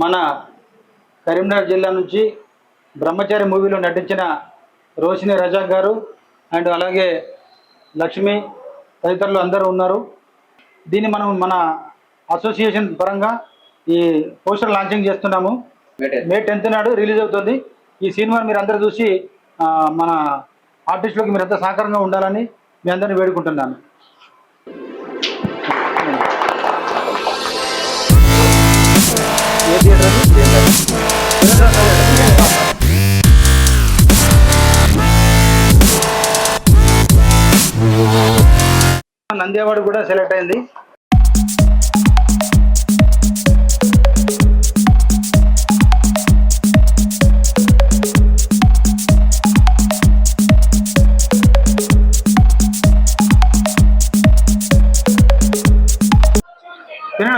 మన కరీంనగర్ జిల్లా నుంచి బ్రహ్మచారి మూవీలో నటించిన రోషిని రజాక్ గారు అండ్ అలాగే లక్ష్మి తదితరులు అందరూ ఉన్నారు. దీన్ని మనం మన అసోసియేషన్ పరంగా ఈ పోస్టర్ లాంచింగ్ చేస్తున్నాము. మే 10th నాడు రిలీజ్ అవుతుంది. ఈ సినిమాని మీరు అందరూ చూసి మన ఆర్టిస్టులకు మీరంతా సహకారంగా ఉండాలని మీ అందరిని వేడుకుంటున్నాను. నంది అవార్డు కూడా సెలెక్ట్ అయింది.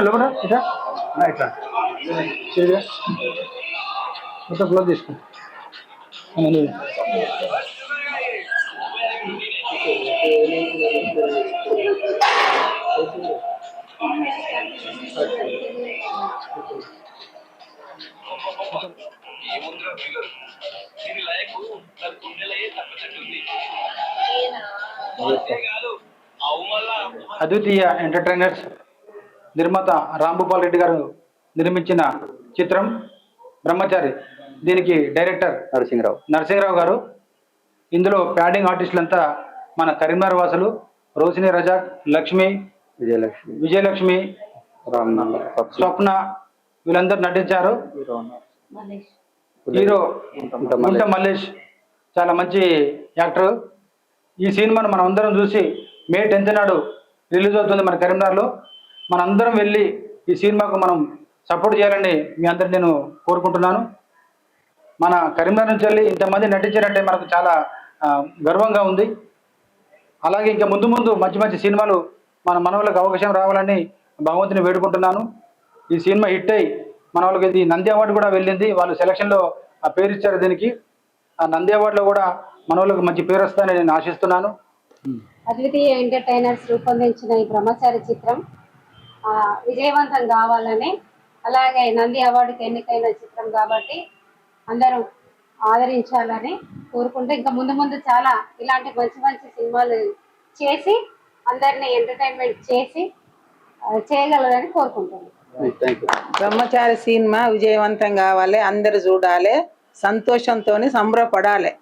లోపల ఇట్లా ఇట్లా మొత్తం క్లోజ్ తీసుకో. అద్వితీయ ఎంటర్టైనర్స్ నిర్మాత రాంభూపాల్ రెడ్డి గారు నిర్మించిన చిత్రం బ్రహ్మచారి. దీనికి డైరెక్టర్ నరసింహరావు గారు. ఇందులో ప్యాడింగ్ ఆర్టిస్టులంతా మన కరీంనగర్ వాసులు రోషిని రజాక్, లక్ష్మి, విజయలక్ష్మి, స్వప్న వీళ్ళందరూ నటించారు. హీరో గుంట మల్లేష్ చాలా మంచి యాక్టర్. ఈ సినిమాను మనం అందరం చూసి మే 10th నాడు రిలీజ్ అవుతుంది మన కరీంనగర్లో. మనందరం వెళ్ళి ఈ సినిమాకు మనం సపోర్ట్ చేయాలని మీ అందరిని నేను కోరుకుంటున్నాను. మన కరీంనగర్ నుంచి వెళ్ళి ఇంతమంది నటించారంటే మనకు చాలా గర్వంగా ఉంది. అలాగే ఇంకా ముందు ముందు మంచి మంచి సినిమాలు మన వాళ్ళకి అవకాశం రావాలని భగవంతుని వేడుకుంటున్నాను. ఈ సినిమా హిట్ అయ్యి మన వాళ్ళకి ఇది నంది అవార్డు కూడా వెళ్ళింది. వాళ్ళు సెలక్షన్లో ఆ పేరు ఇచ్చారు దీనికి. ఆ నంది అవార్డులో కూడా మన వాళ్ళకి మంచి పేరు వస్తుందని నేను ఆశిస్తున్నాను. అద్వితీయ ఎంటర్టైనర్స్ రూపొందించిన ఈ బ్రహ్మచారి చిత్రం విజయవంతం కావాలని, అలాగే నంది అవార్డుకి ఎన్నికైన చిత్రం కాబట్టి అందరూ ఆదరించాలని కోరుకుంటూ ఇంకా ముందు ముందు చాలా ఇలాంటి మంచి మంచి సినిమాలు చేసి అందరినీ ఎంటర్టైన్మెంట్ చేసి చేయగలరని కోరుకుంటున్నాను. బ్రహ్మచారి సినిమా విజయవంతం కావాలి, అందరు చూడాలి, సంతోషంతో సంబరపడాలి.